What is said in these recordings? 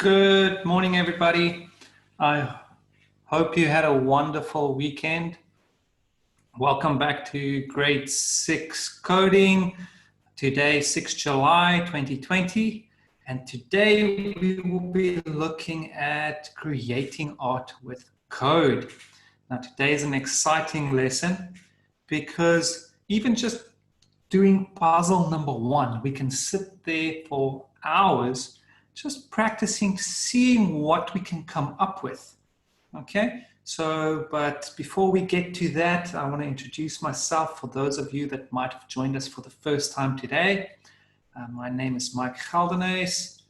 Good morning, everybody. I hope you had a wonderful weekend. Welcome back to grade 6 coding. Today, 6 July 2020. And today we will be looking at creating art with code. Now, today is an exciting lesson because even just doing puzzle number 1, we can sit there for hours just practicing, seeing what we can come up with. Okay, so, but before we get to that, I want to introduce myself for those of you that might have joined us for the first time today. My name is Mike Geldenhuys.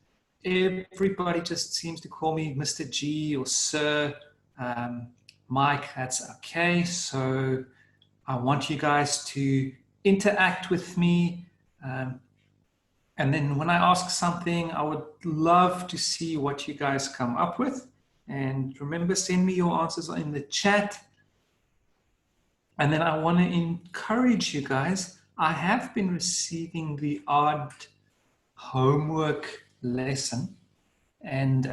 Everybody just seems to call me Mr. G or Sir. Mike, that's okay. So I want you guys to interact with me. And then when I ask something, I would love to see what you guys come up with. And remember, send me your answers in the chat. And then I want to encourage you guys. I have been receiving the odd homework lesson. And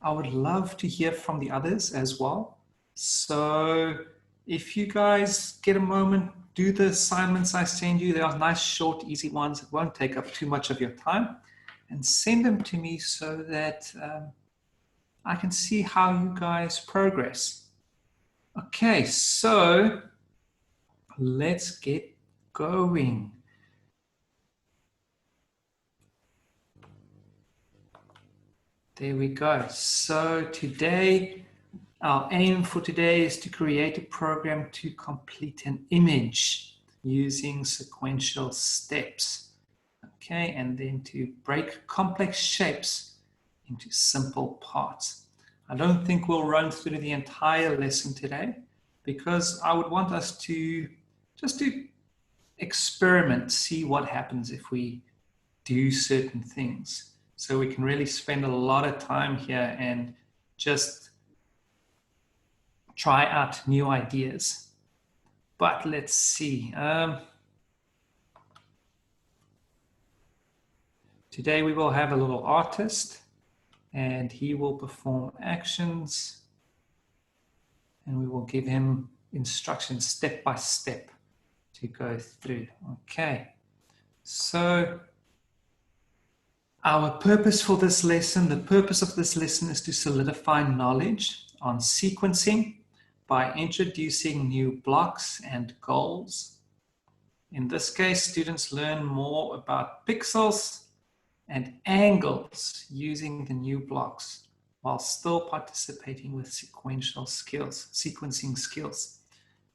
I would love to hear from the others as well. So if you guys get a moment, do the assignments I send you. They are nice, short, easy ones. It won't take up too much of your time. And send them to me so that I can see how you guys progress. Okay, so let's get going. There we go. So today, our aim for today is to create a program to complete an image using sequential steps. Okay, and then to break complex shapes into simple parts. I don't think we'll run through the entire lesson today because I would want us to just to experiment, see what happens if we do certain things. So we can really spend a lot of time here and just try out new ideas. But let's see. Today we will have a little artist and he will perform actions and we will give him instructions step by step to go through. Okay, so our purpose for this lesson, the purpose of this lesson is to solidify knowledge on sequencing by introducing new blocks and goals. In this case, students learn more about pixels and angles using the new blocks while still participating with sequencing skills.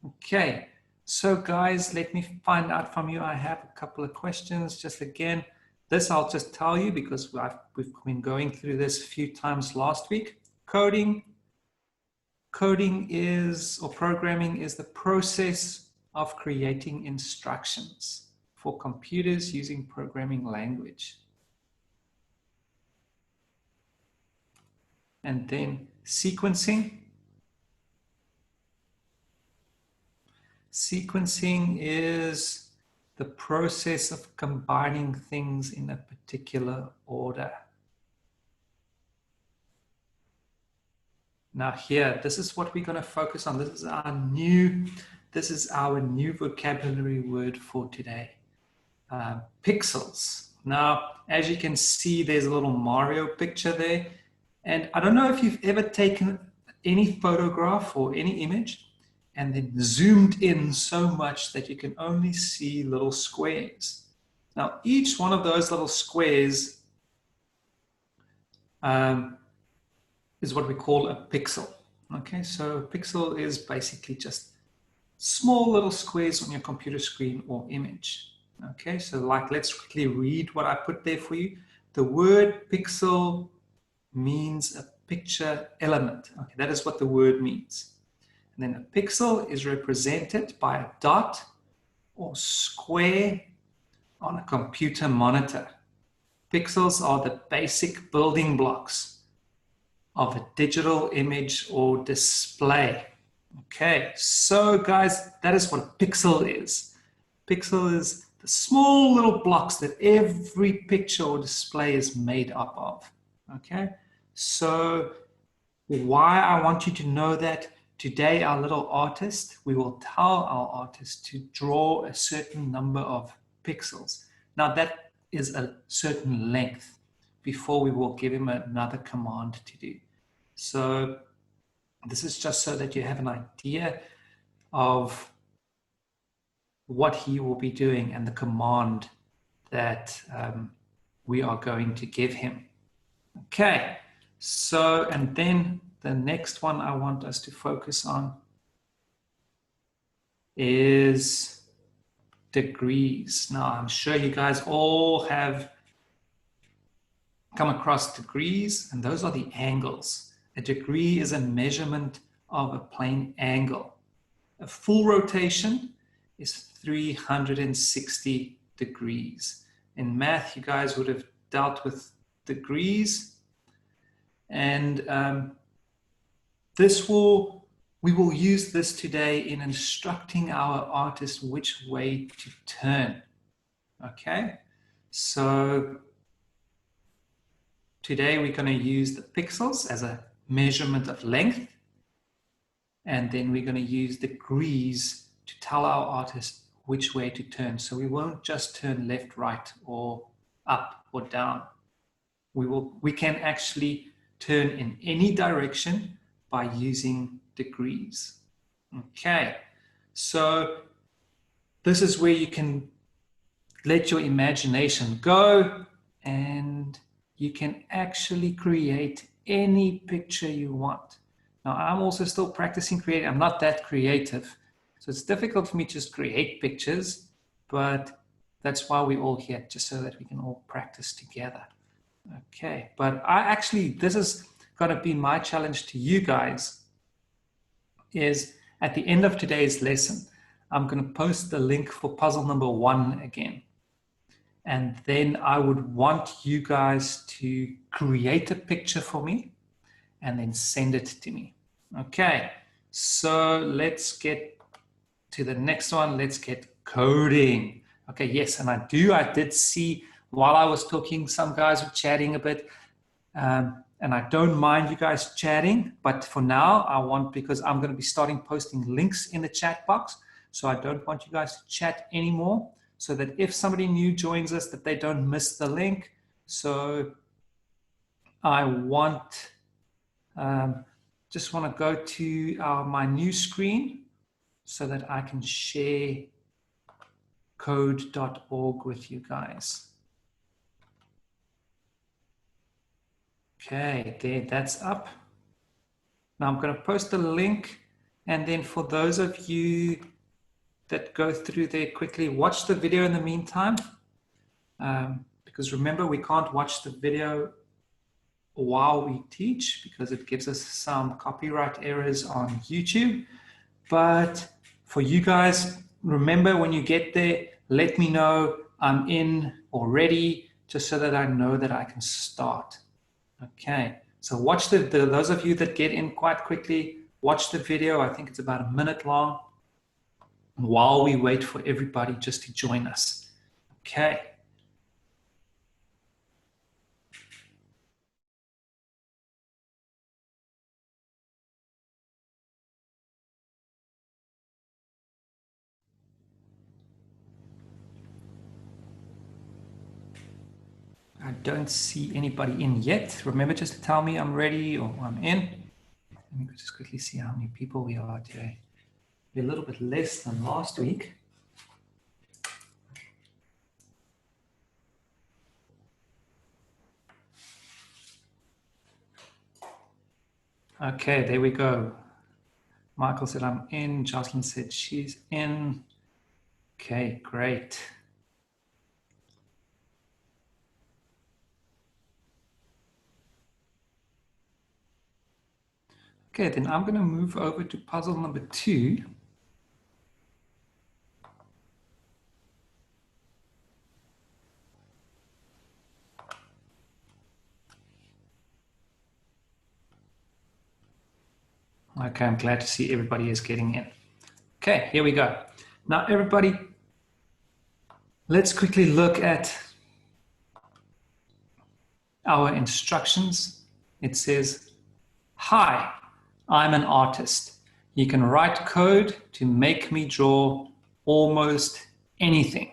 Okay, so guys, let me find out from you. I have a couple of questions. Just again, this I'll just tell you because we've been going through this a few times last week. Coding is, or programming is the process of creating instructions for computers using programming language. And then sequencing. Sequencing is the process of combining things in a particular order. Now here, this is what we're going to focus on. This is our new vocabulary word for today. Pixels. Now, as you can see, there's a little Mario picture there. And I don't know if you've ever taken any photograph or any image and then zoomed in so much that you can only see little squares. Now, each one of those little squares is what we call a pixel. Okay, so a pixel is basically just small little squares on your computer screen or image. Okay, so like, let's quickly read what I put there for you. The word pixel means a picture element. Okay, that is what the word means. And then a pixel is represented by a dot or square on a computer monitor. Pixels are the basic building blocks of a digital image or display. Okay, so guys, that is what a pixel is. Pixel is the small little blocks that every picture or display is made up of. Okay, so why I want you to know that today our little artist, we will tell our artist to draw a certain number of pixels. Now that is a certain length before we will give him another command to do. So this is just so that you have an idea of what he will be doing and the command that we are going to give him. Okay, so, and then the next one I want us to focus on is degrees. Now, I'm sure you guys all have come across degrees, and those are the angles. A degree is a measurement of a plane angle. A full rotation is 360 degrees. In math, you guys would have dealt with degrees, and we will use this today in instructing our artist which way to turn. Okay, so today we're going to use the pixels as a measurement of length, and then we're going to use degrees to tell our artist which way to turn. So we won't just turn left, right, or up or down. We can actually turn in any direction by using degrees. Okay, so this is where you can let your imagination go, and you can actually create any picture you want. Now, I'm also still practicing creating. I'm not that creative, so it's difficult for me to just create pictures, but that's why we're all here, just so that we can all practice together. Okay, but this is going to be my challenge to you guys, is at the end of today's lesson, I'm going to post the link for puzzle number 1 again. And then I would want you guys to create a picture for me and then send it to me. Okay, so let's get to the next one. Let's get coding. Okay, yes, and I did see while I was talking, some guys were chatting a bit. And I don't mind you guys chatting, but for now, because I'm going to be starting posting links in the chat box, so I don't want you guys to chat anymore, so that if somebody new joins us, that they don't miss the link. So I just want to go to my new screen so that I can share code.org with you guys. Okay, there, that's up. Now I'm going to post a link, and then for those of you that go through there quickly, watch the video in the meantime, because remember, we can't watch the video while we teach because it gives us some copyright errors on YouTube. But for you guys, remember, when you get there, let me know I'm in already, just so that I know that I can start. Okay, so watch those of you that get in quite quickly, watch the video. I think it's about a minute long, while we wait for everybody just to join us. Okay. I don't see anybody in yet. Remember just to tell me I'm ready or I'm in. Let me just quickly see how many people we are today. We're a little bit less than last week. Okay, there we go. Michael said I'm in. Jocelyn said she's in. Okay, great. Okay, then I'm going to move over to puzzle number 2. Okay, I'm glad to see everybody is getting in. Okay, here we go. Now, everybody, let's quickly look at our instructions, it says, "Hi, I'm an artist. You can write code to make me draw almost anything.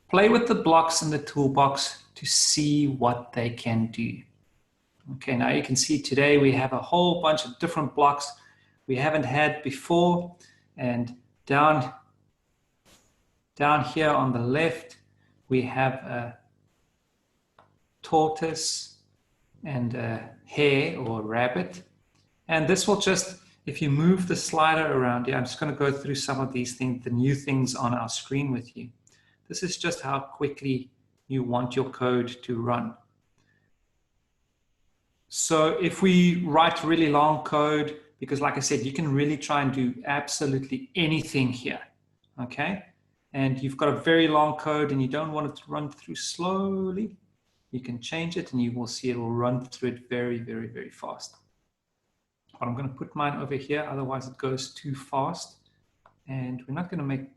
Play with the blocks in the toolbox to see what they can do." Okay, now you can see today we have a whole bunch of different blocks we haven't had before. And down here on the left, we have a tortoise and a hare or a rabbit. And this will just, if you move the slider around here, I'm just going to go through some of these things, the new things on our screen with you. This is just how quickly you want your code to run. So if we write really long code, because like I said, you can really try and do absolutely anything here, okay? And you've got a very long code and you don't want it to run through slowly, you can change it and you will see it will run through it very, very, very fast. But I'm going to put mine over here, otherwise it goes too fast. And we're not going to make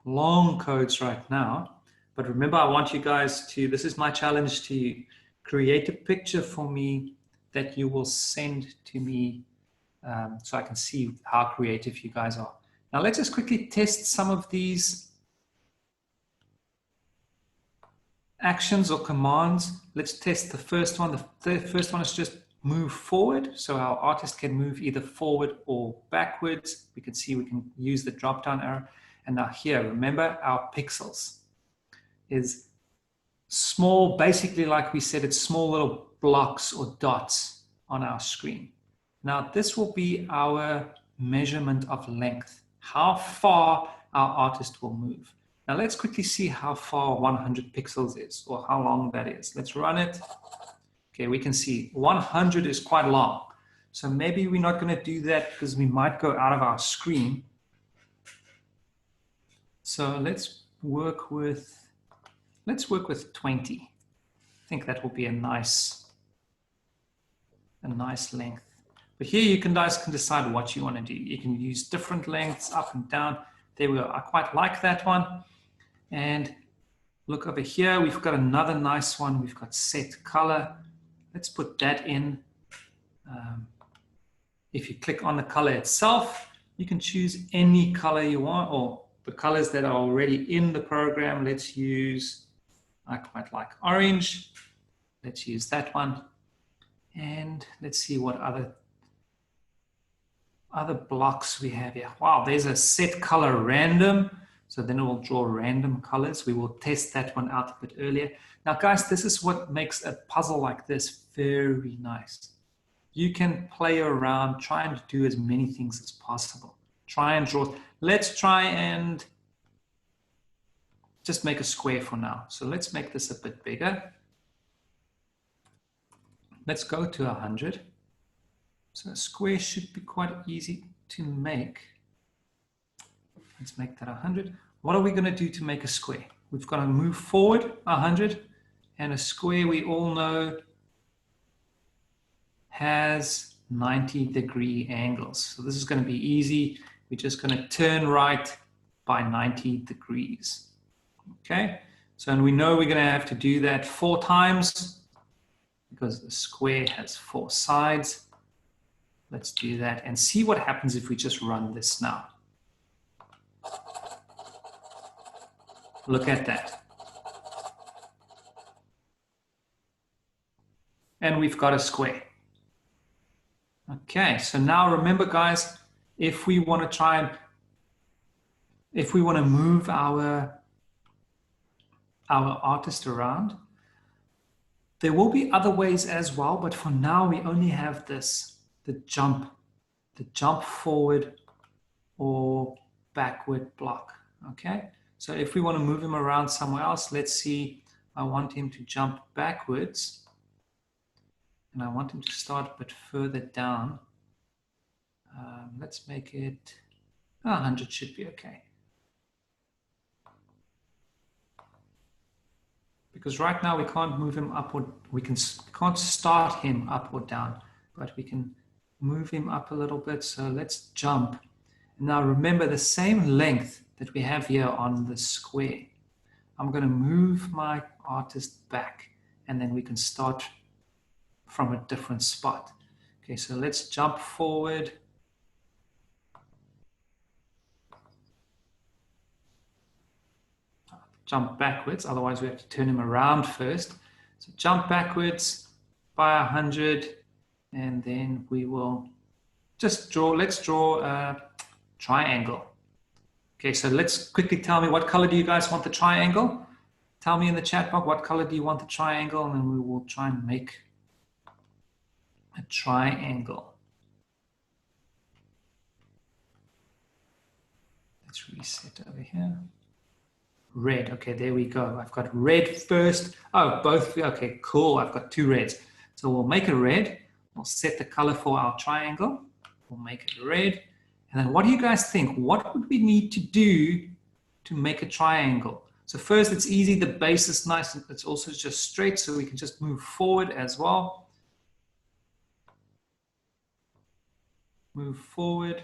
long codes right now. But remember, I want you guys to, this is my challenge to you, create a picture for me that you will send to me so I can see how creative you guys are. Now let's just quickly test some of these actions or commands. Let's test the first one. The first one is just move forward. So our artist can move either forward or backwards. We can see we can use the drop down arrow. And now here, remember our pixels is small, basically like we said, it's small little blocks or dots on our screen. Now this will be our measurement of length, how far our artist will move. Now let's quickly see how far 100 pixels is, or how long that is. Let's run it. Okay, we can see 100 is quite long. So maybe we're not going to do that because we might go out of our screen. So let's work with 20. I think that will be a nice length. But here you guys can decide what you want to do. You can use different lengths up and down. There we go. I quite like that one. And look over here, we've got another nice one. We've got set color. Let's put that in. If you click on the color itself, you can choose any color you want, or the colors that are already in the program. Let's use, I quite like orange. Let's use that one. And let's see what other blocks we have here. Wow, there's a set color random. So then it will draw random colors. We will test that one out a bit earlier. Now guys, this is what makes a puzzle like this very nice. You can play around, try and do as many things as possible. Try and draw. Let's try and just make a square for now. So let's make this a bit bigger. Let's go to 100. So a square should be quite easy to make. Let's make that 100. What are we going to do to make a square? We've got to move forward 100, and a square we all know has 90-degree angles. So this is going to be easy. We're just going to turn right by 90 degrees. Okay, so and we know we're going to have to do that 4 times because the square has 4 sides. Let's do that and see what happens if we just run this now. Look at that. And we've got a square. Okay, so now remember guys, if we want to move our artist around, there will be other ways as well, but for now we only have this, the jump forward or backward block, okay? So if we want to move him around somewhere else, let's see, I want him to jump backwards and I want him to start a bit further down. Let's make it 100 should be okay. Because right now we can't move him up or can't start him up or down, but we can move him up a little bit. So let's jump. Now remember the same length that we have here on the square. I'm going to move my artist back and then we can start from a different spot. Okay, so let's jump forward. Jump backwards, otherwise we have to turn him around first. So jump backwards by 100, and then we will just draw, let's draw a triangle. Okay, so let's quickly tell me, what color do you guys want the triangle? Tell me in the chat box, what color do you want the triangle, and then we will try and make a triangle. Let's reset over here. Red, okay, there we go. I've got red first. Oh, both, okay, cool. I've got 2 reds. So we'll make a red. We'll set the color for our triangle. We'll make it red. And then what do you guys think? What would we need to do to make a triangle? So first, it's easy. The base is nice. It's also just straight, so we can just move forward as well. Move forward.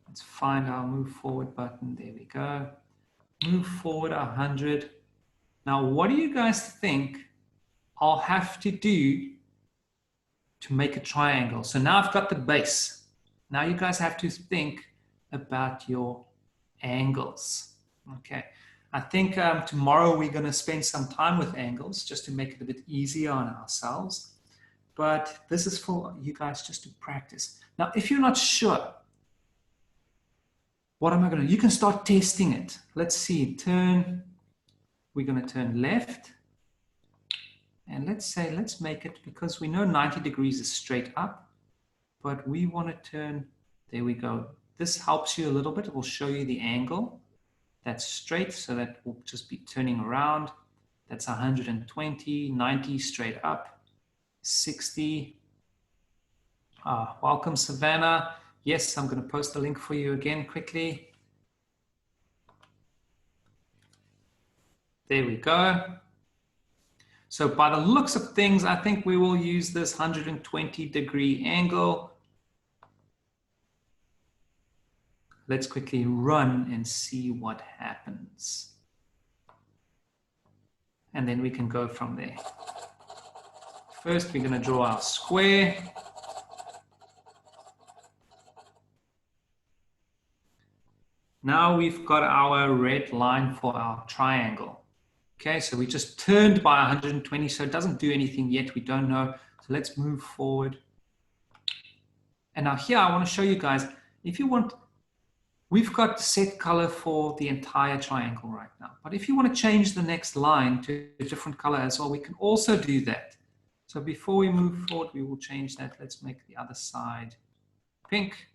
Let's find our move forward button. There we go. Move forward 100. Now, what do you guys think I'll have to do to make a triangle? So now I've got the base. Now you guys have to think about your angles. Okay. I think tomorrow we're going to spend some time with angles just to make it a bit easier on ourselves. But this is for you guys just to practice. Now, if you're not sure, what am I going to do? You can start testing it. Let's see. Turn. We're going to turn left. And let's make it, because we know 90 degrees is straight up, but we want to turn, there we go. This helps you a little bit. It will show you the angle. That's straight, so that will just be turning around. That's 120, 90 straight up, 60. Welcome, Savannah. Yes, I'm going to post the link for you again quickly. There we go. So by the looks of things, I think we will use this 120-degree angle. Let's quickly run and see what happens. And then we can go from there. First, we're going to draw our square. Now we've got our red line for our triangle. Okay, so we just turned by 120, so it doesn't do anything yet. We don't know. So let's move forward. And now here I want to show you guys, if you want, we've got set color for the entire triangle right now. But if you want to change the next line to a different color as well, we can also do that. So before we move forward, we will change that. Let's make the other side pink.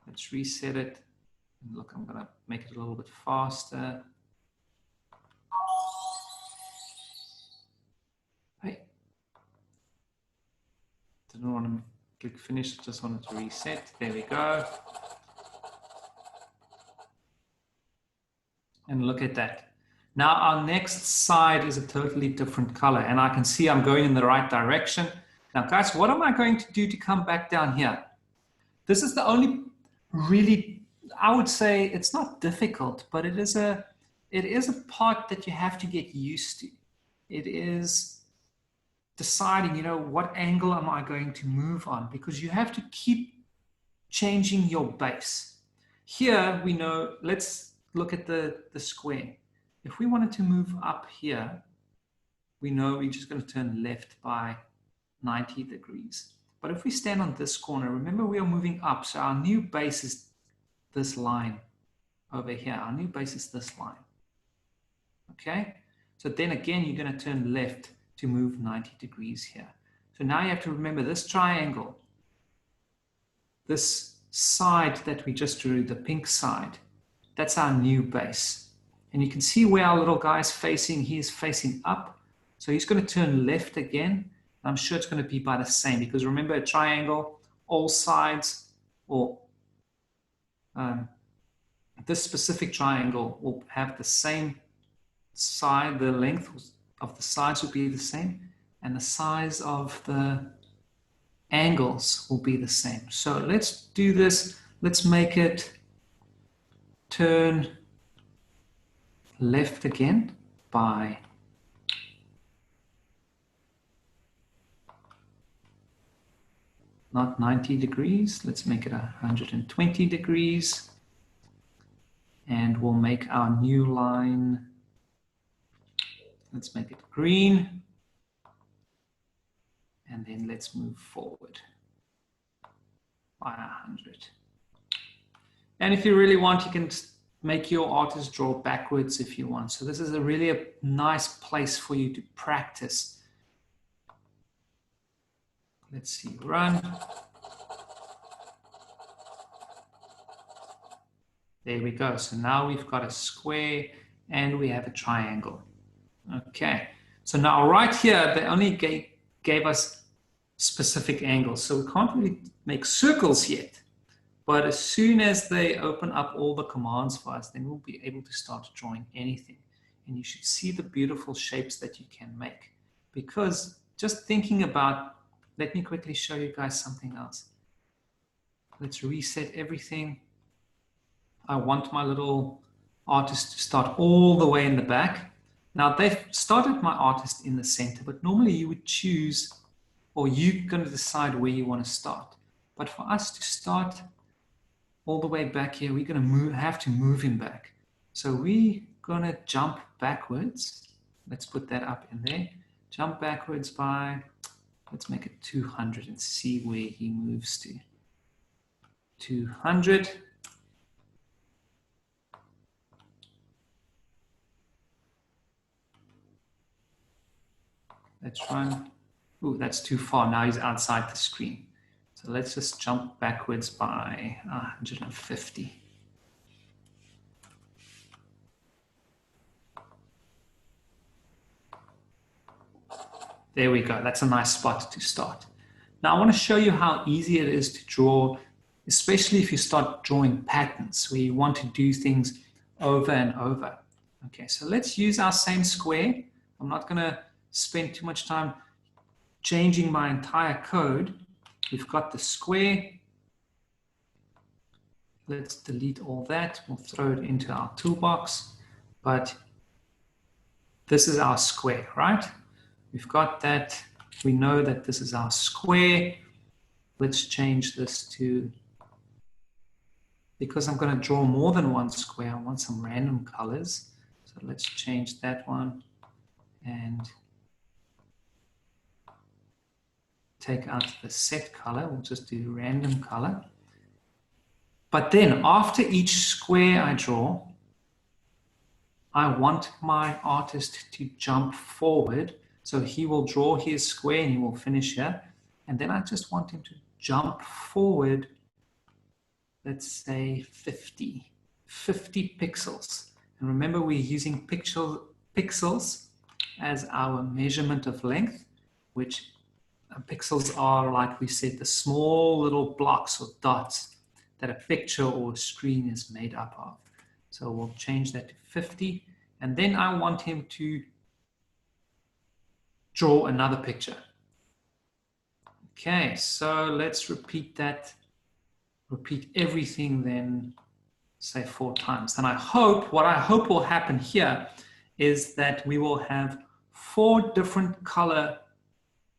Let's reset it. And look, I'm going to make it a little bit faster. Hey. Didn't want to click finish, just wanted to reset. There we go. And look at that. Now our next side is a totally different color, and I can see I'm going in the right direction. Now guys, what am I going to do to come back down here? This is the only really, I would say it's not difficult, but it is a part that you have to get used to. It is deciding, you know, what angle am I going to move on, because you have to keep changing your base. Here we know, let's look at the square. If we wanted to move up here, we know we're just going to turn left by 90 degrees. But if we stand on this corner, remember we are moving up, so our new base is this line over here. Our new base is this line. Okay? So then again, you're going to turn left to move 90 degrees here. So now you have to remember this triangle, this side that we just drew, the pink side, that's our new base. And you can see where our little guy is facing. He is facing up. So he's going to turn left again. I'm sure it's going to be by the same, because remember a triangle, all sides, or this specific triangle will have the same side, the length of the sides will be the same, and the size of the angles will be the same. So let's do this. Let's make it turn left again by not 90 degrees. Let's make it 120 degrees. And we'll make our new line. Let's make it green. And then let's move forward by 100. And if you really want, you can make your artist draw backwards if you want. So this is really a nice place for you to practice. Let's see, run. There we go. So now we've got a square and we have a triangle. Okay. So now right here, they only gave us specific angles. So we can't really make circles yet. But as soon as they open up all the commands for us, then we'll be able to start drawing anything. And you should see the beautiful shapes that you can make. Because just thinking about, let me quickly show you guys something else. Let's reset everything. I want my little artist to start all the way in the back. Now they've started my artist in the center, but normally you would choose, or you're going to decide where you want to start. But for us to start all the way back here, we're going to have to move him back. So we're going to jump backwards. Let's put that up in there. Jump backwards by, let's make it 200 and see where he moves to. 200. Let's run. Ooh, that's too far. Now he's outside the screen. So let's just jump backwards by 150. There we go. That's a nice spot to start. Now I want to show you how easy it is to draw, especially if you start drawing patterns where you want to do things over and over. Okay, so let's use our same square. I'm not going to spend too much time changing my entire code. We've got the square. Let's delete all that. We'll throw it into our toolbox. But this is our square, right? We've got that. We know that this is our square. Let's change this to, because I'm going to draw more than one square, I want some random colors. So let's change that one and take out the set color. We'll just do random color. But then after each square I draw, I want my artist to jump forward. So he will draw his square and he will finish here. And then I just want him to jump forward, let's say 50 pixels. And remember, we're using pixels as our measurement of length, which pixels are, like we said, the small little blocks or dots that a picture or a screen is made up of. So we'll change that to 50. And then I want him to draw another picture. Okay, so let's repeat that. Repeat everything then, say 4 times. And what I hope will happen here is that we will have 4 different color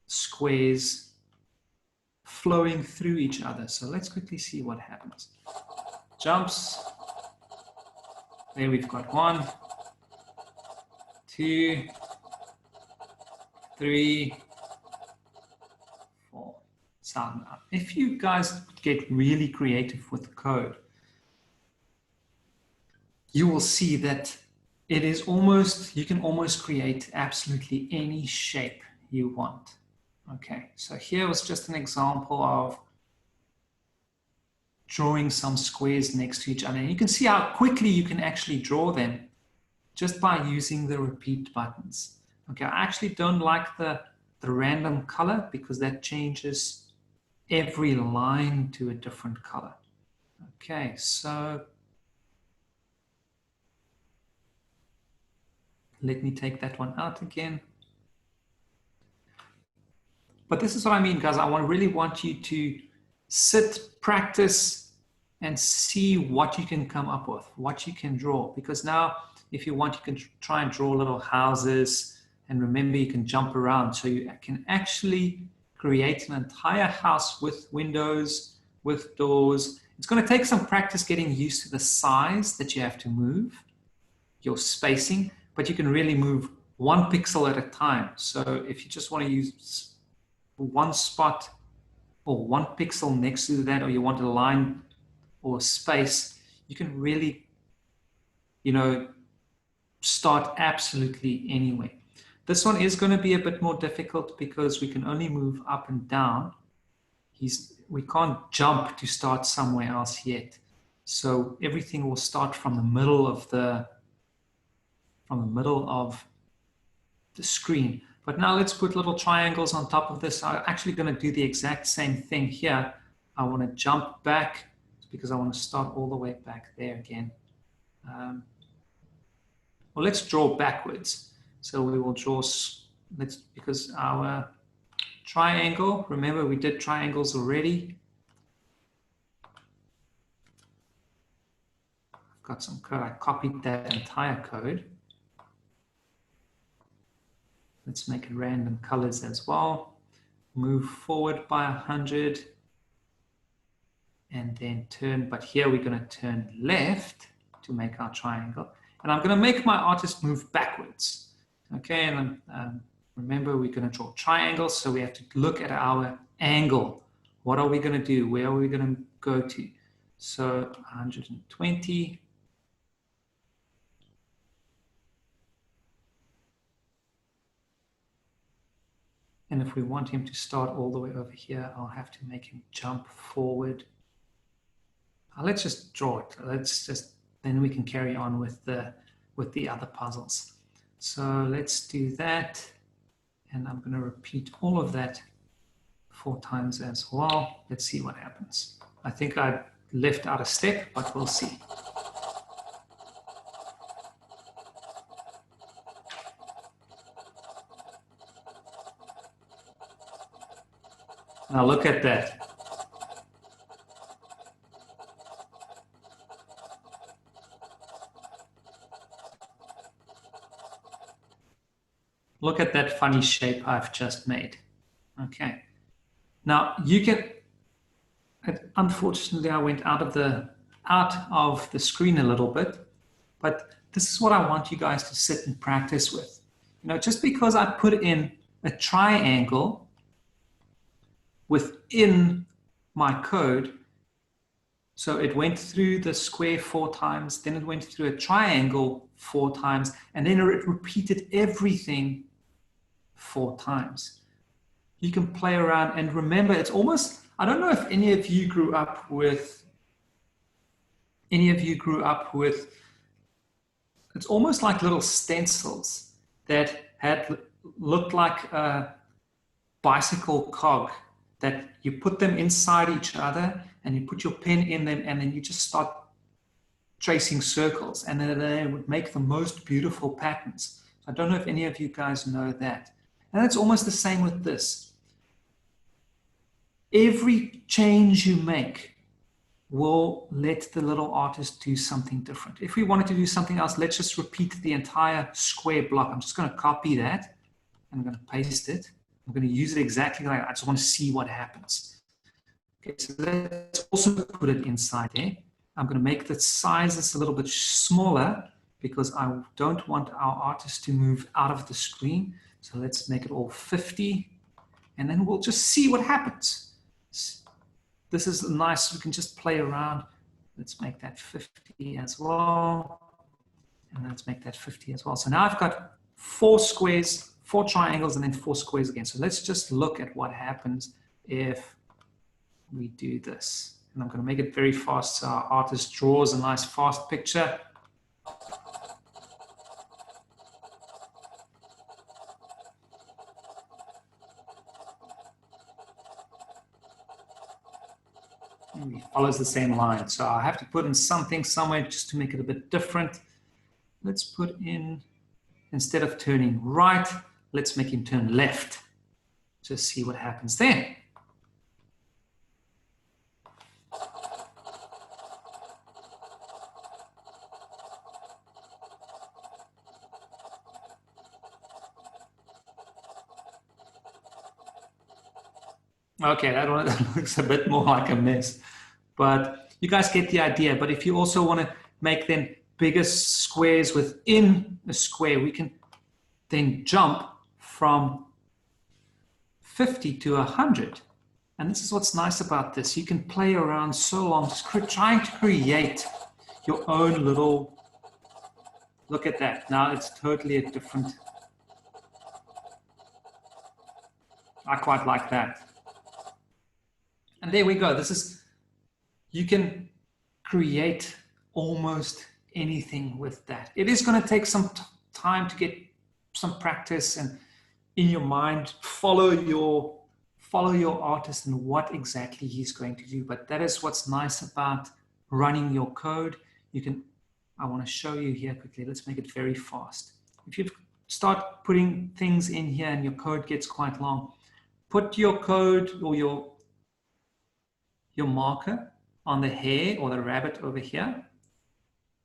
squares flowing through each other. So let's quickly see what happens. Jumps. There we've got 1, 2, 3, 4. Sound up. If you guys get really creative with the code, you will see that it is almost, you can almost create absolutely any shape you want. Okay, so here was just an example of drawing some squares next to each other. And you can see how quickly you can actually draw them just by using the repeat buttons. Okay, I actually don't like the random color because that changes every line to a different color. Okay, so let me take that one out again. But this is what I mean, guys. I really want you to sit, practice, and see what you can come up with, what you can draw. Because now if you want, you can try and draw little houses. And remember, you can jump around. So you can actually create an entire house with windows, with doors. It's going to take some practice getting used to the size that you have to move, your spacing, but you can really move one pixel at a time. So if you just want to use one spot or one pixel next to that, or you want a line or space, you can really, start absolutely anywhere. This one is going to be a bit more difficult because we can only move up and down. We can't jump to start somewhere else yet. So everything will start from the middle of the screen. But now let's put little triangles on top of this. I'm actually going to do the exact same thing here. I want to jump back because I want to start all the way back there again. Well, let's draw backwards. So we will draw, because our triangle, remember we did triangles already. I've got some code, I copied that entire code. Let's make it random colors as well. Move forward by 100 and then turn, but here we're going to turn left to make our triangle. And I'm going to make my artist move backwards. Okay, and remember we're going to draw triangles, so we have to look at our angle. What are we going to do? Where are we going to go to? So 120. And if we want him to start all the way over here, I'll have to make him jump forward. Let's just draw it. Then we can carry on with the other puzzles. So let's do that. And I'm going to repeat all of that 4 times as well. Let's see what happens. I think I left out a step, but we'll see. Now look at that. Look at that funny shape I've just made. Okay. Now you can, unfortunately I went out of the screen a little bit, but this is what I want you guys to sit and practice with. Just because I put in a triangle within my code, so it went through the square 4 times, then it went through a triangle 4 times, and then it repeated everything 4 times. You can play around and remember, it's almost, I don't know if any of you grew up with, it's almost like little stencils that looked like a bicycle cog, that you put them inside each other and you put your pen in them and then you just start tracing circles, and then they would make the most beautiful patterns. I don't know if any of you guys know that. And it's almost the same with this. Every change you make will let the little artist do something different. If we wanted to do something else, let's just repeat the entire square block. I'm just going to copy that. I'm going to paste it. I'm going to use it exactly like that. I just want to see what happens. Okay, so let's also put it inside there. I'm going to make the sizes a little bit smaller because I don't want our artist to move out of the screen. So let's make it all 50, and then we'll just see what happens. This is nice, we can just play around. Let's make that 50 as well. And let's make that 50 as well. So now I've got 4 squares, 4 triangles, and then 4 squares again. So let's just look at what happens if we do this. And I'm going to make it very fast so our artist draws a nice fast picture. And he follows the same line. So I have to put in something somewhere just to make it a bit different. Let's put in, instead of turning right, let's make him turn left. Just see what happens there. Okay, that one looks a bit more like a mess, but you guys get the idea. But if you also want to make then bigger squares within a square, we can then jump from 50 to 100. And this is what's nice about this. You can play around so long, just trying to create your own little, look at that. Now it's totally a different, I quite like that. And there we go. This is, you can create almost anything with that. It is going to take some time to get some practice and in your mind, follow your artist and what exactly he's going to do. But that is what's nice about running your code. You can, I want to show you here quickly. Let's make it very fast. If you start putting things in here and your code gets quite long, put your code or your marker on the hare or the rabbit over here.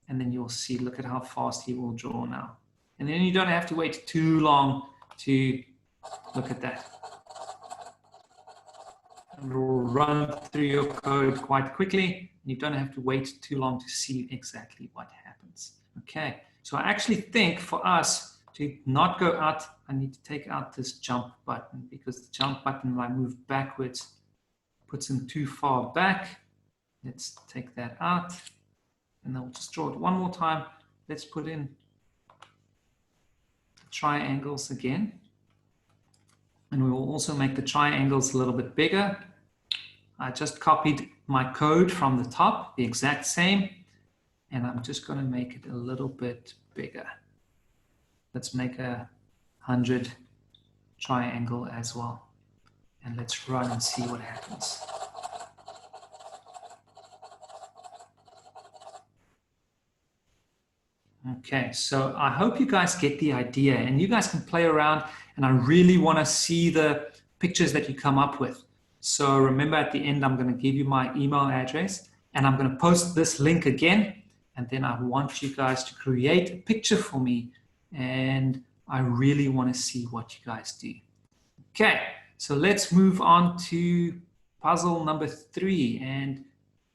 And then you'll see, look at how fast he will draw now. And then you don't have to wait too long to look at that. It will run through your code quite quickly. You don't have to wait too long to see exactly what happens. Okay, so I actually think for us to not go out, I need to take out this jump button because the jump button, when I move backwards, puts him too far back. Let's take that out. And then we'll just draw it one more time. Let's put in the triangles again. And we will also make the triangles a little bit bigger. I just copied my code from the top, the exact same. And I'm just going to make it a little bit bigger. Let's make a 100 triangle as well. And let's run and see what happens. Okay, so I hope you guys get the idea and you guys can play around, and I really want to see the pictures that you come up with. So remember at the end, I'm going to give you my email address and I'm going to post this link again. And then I want you guys to create a picture for me. And I really want to see what you guys do. Okay, so let's move on to puzzle number 3 and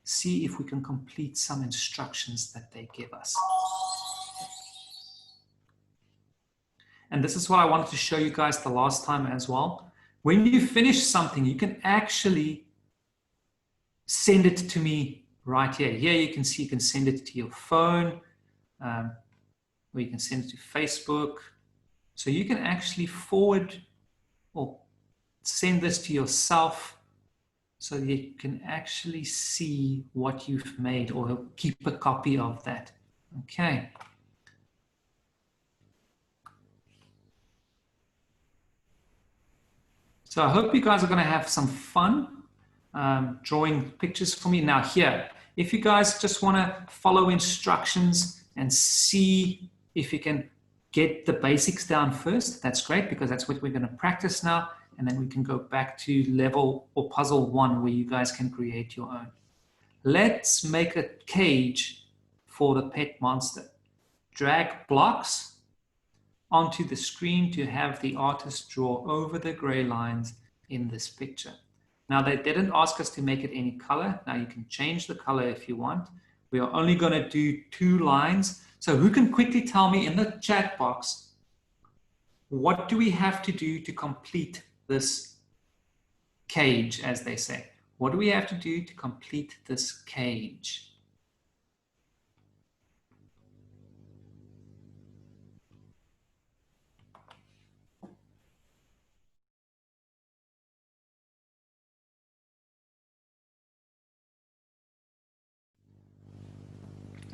see if we can complete some instructions that they give us. And this is what I wanted to show you guys the last time as well. When you finish something, you can actually send it to me right here. Here you can see you can send it to your phone, or you can send it to Facebook. So you can actually forward or send this to yourself so that you can actually see what you've made or keep a copy of that. Okay. So I hope you guys are going to have some fun drawing pictures for me. Now here, if you guys just want to follow instructions and see if you can get the basics down first, that's great because that's what we're going to practice now. And then we can go back to level or puzzle 1 where you guys can create your own. Let's make a cage for the pet monster. Drag blocks onto the screen to have the artist draw over the gray lines in this picture. Now they didn't ask us to make it any color. Now you can change the color if you want. We are only going to do 2 lines. So who can quickly tell me in the chat box, what do we have to do to complete this cage, as they say? What do we have to do to complete this cage?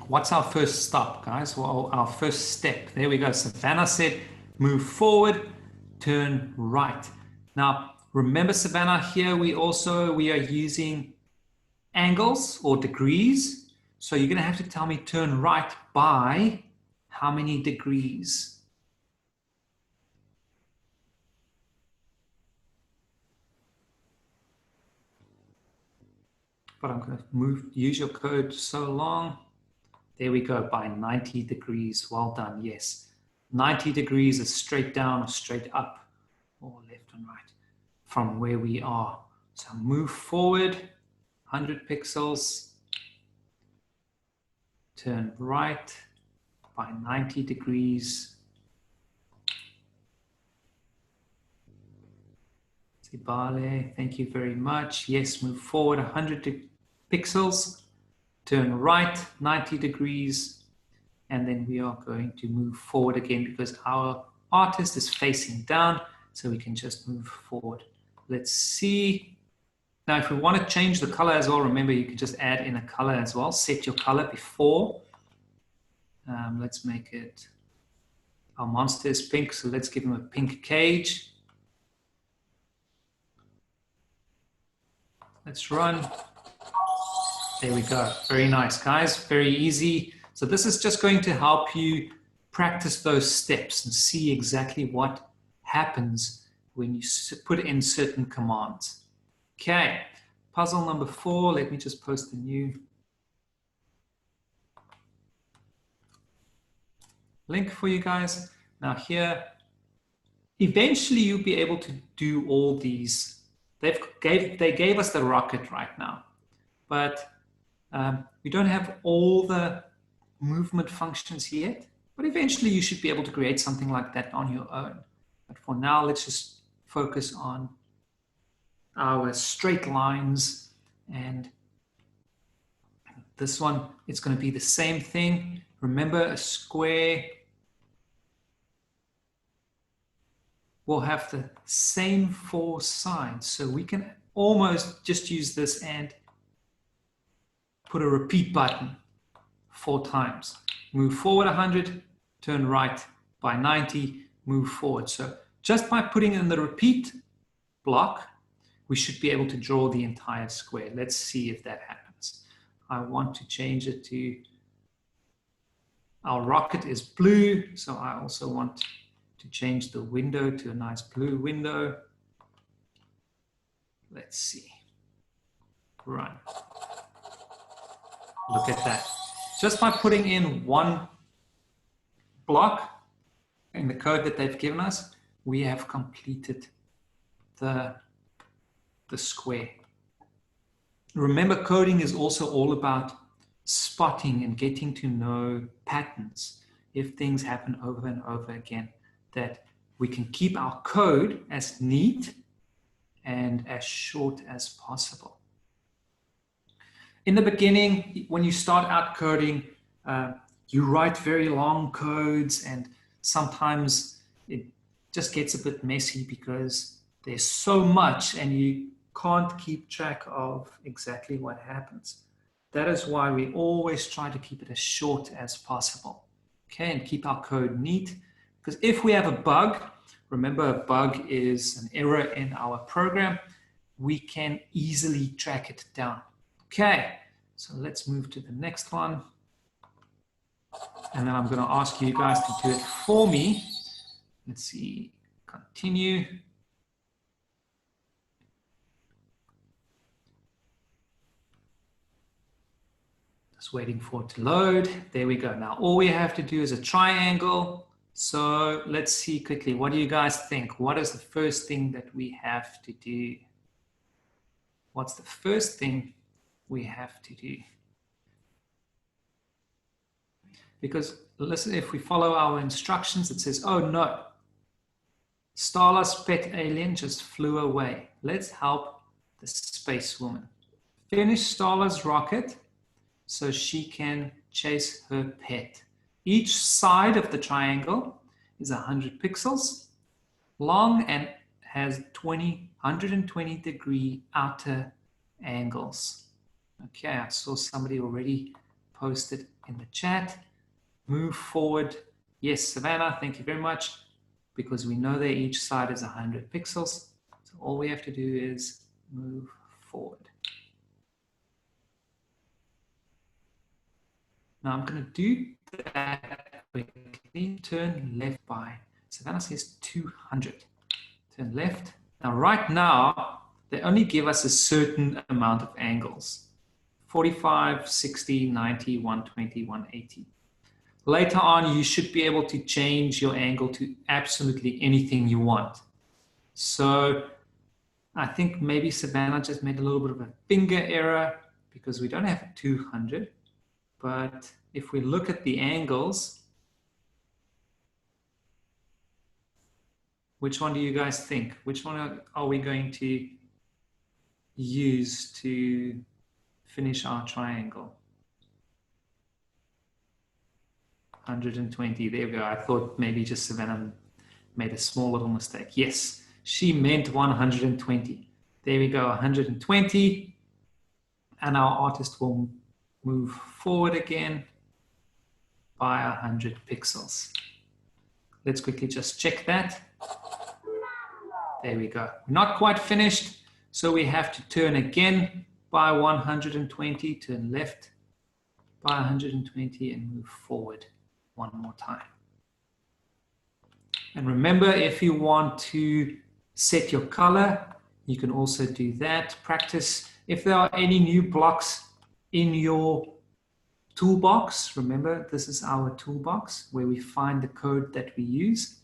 What's our first stop, guys? Well, our first step. There we go. Savannah said, move forward, turn right. Now, remember, Savannah, here we are using angles or degrees. So you're going to have to tell me turn right by how many degrees? But I'm going to use your code so long. There we go, by 90 degrees. Well done, yes. 90 degrees is straight down or straight up or left and right from where we are. So move forward 100 pixels, turn right by 90 degrees. Sibale, thank you very much. Yes, move forward 100 pixels, turn right 90 degrees, and then we are going to move forward again because our artist is facing down, so we can just move forward. Let's see. Now, if we want to change the color as well, remember you can just add in a color as well. Set your color before. Let's make it, our monster is pink, so let's give him a pink cage. Let's run. There we go. Very nice, guys. Very easy. So this is just going to help you practice those steps and see exactly what happens when you put in certain commands. Okay, puzzle number 4. Let me just post a new link for you guys. Now here, eventually you'll be able to do all these. They gave us the rocket right now, but we don't have all the movement functions yet, but eventually you should be able to create something like that on your own. But for now, let's just focus on our straight lines, and this one, it's going to be the same thing. Remember, a square will have the same 4 sides, so we can almost just use this and put a repeat button 4 times. Move forward 100, turn right by 90, move forward. So just by putting in the repeat block, we should be able to draw the entire square. Let's see if that happens. I want to change it to, our rocket is blue, so I also want to change the window to a nice blue window. Let's see. Run. Look at that. Just by putting in 1 block in the code that they've given us, we have completed the square. Remember, coding is also all about spotting and getting to know patterns. If things happen over and over again, that we can keep our code as neat and as short as possible. In the beginning, when you start out coding, you write very long codes, and sometimes it just gets a bit messy because there's so much and you can't keep track of exactly what happens. That is why we always try to keep it as short as possible, okay, and keep our code neat. Because if we have a bug, remember, a bug is an error in our program, we can easily track it down. Okay, so let's move to the next one. And then I'm going to ask you guys to do it for me. Let's see, continue. Just waiting for it to load. There we go. Now all we have to do is a triangle. So let's see quickly. What do you guys think? What is the first thing that we have to do? What's the first thing we have to do? Because listen, if we follow our instructions, it says, oh no, Starla's pet alien just flew away. Let's help the space woman. Finish Starla's rocket so she can chase her pet. Each side of the triangle is 100 pixels long and has 120 degree outer angles. Okay, I saw somebody already posted in the chat. Move forward. Yes, Savannah, thank you very much. Because we know that each side is 100 pixels. So all we have to do is move forward. Now I'm going to do that quickly. Turn left by, Savannah says 200. Turn left. Now right now, they only give us a certain amount of angles. 45, 60, 90, 120, 180. Later on, you should be able to change your angle to absolutely anything you want. So I think maybe Savannah just made a little bit of a finger error because we don't have 200. But if we look at the angles, which one do you guys think? Which one are we going to use to finish our triangle? 120, there we go. I thought maybe just Savannah made a small little mistake. Yes, she meant 120. There we go, 120. And our artist will move forward again by 100 pixels. Let's quickly just check that. There we go. Not quite finished, so we have to turn again by 120, turn left by 120 and move forward one more time. And remember, if you want to set your color, you can also do that. Practice. If there are any new blocks in your toolbox, remember this is our toolbox where we find the code that we use.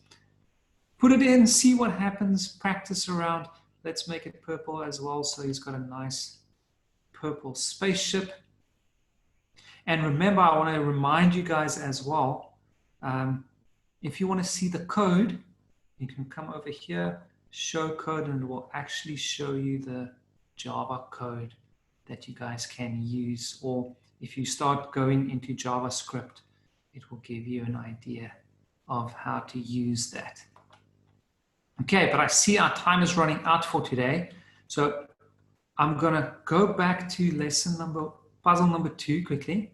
Put it in, see what happens, practice around. Let's make it purple as well, so he's got a nice purple spaceship. And remember, I want to remind you guys as well, if you want to see the code, you can come over here, show code, and it will actually show you the Java code that you guys can use. Or if you start going into JavaScript, it will give you an idea of how to use that. Okay, but I see our time is running out for today. So I'm going to go back to puzzle number 2 quickly.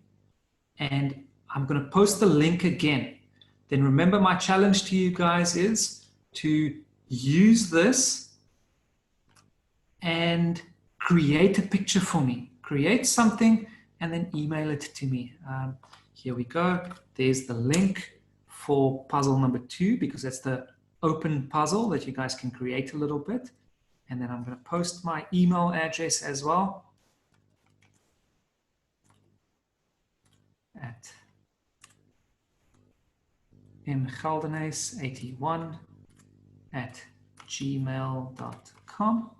And I'm going to post the link again. Then remember, my challenge to you guys is to use this and create a picture for me. Create something and then email it to me. Here we go. There's the link for puzzle number 2 because that's the open puzzle that you guys can create a little bit. And then I'm going to post my email address as well. At mgeldenes81@gmail.com.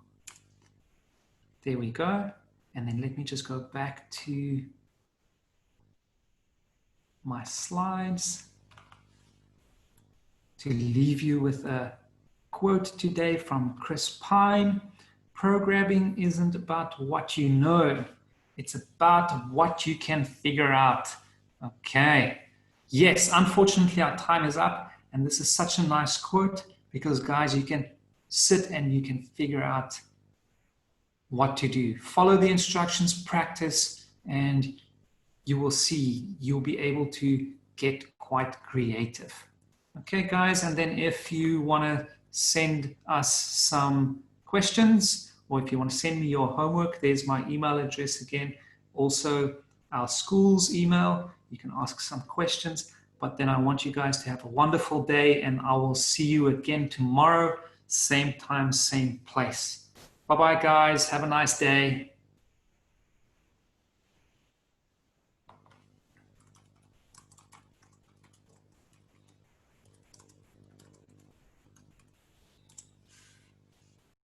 There we go. And then let me just go back to my slides to leave you with a quote today from Chris Pine. Programming isn't about what you know. It's about what you can figure out. Okay. Yes, unfortunately, our time is up. And this is such a nice quote because, guys, you can sit and you can figure out what to do. Follow the instructions, practice, and you will see you'll be able to get quite creative. Okay, guys, and then if you want to send us some questions or if you want to send me your homework, there's my email address again. Also, our school's email. You can ask some questions, but then I want you guys to have a wonderful day, and I will see you again tomorrow, same time, same place. Bye-bye, guys. Have a nice day.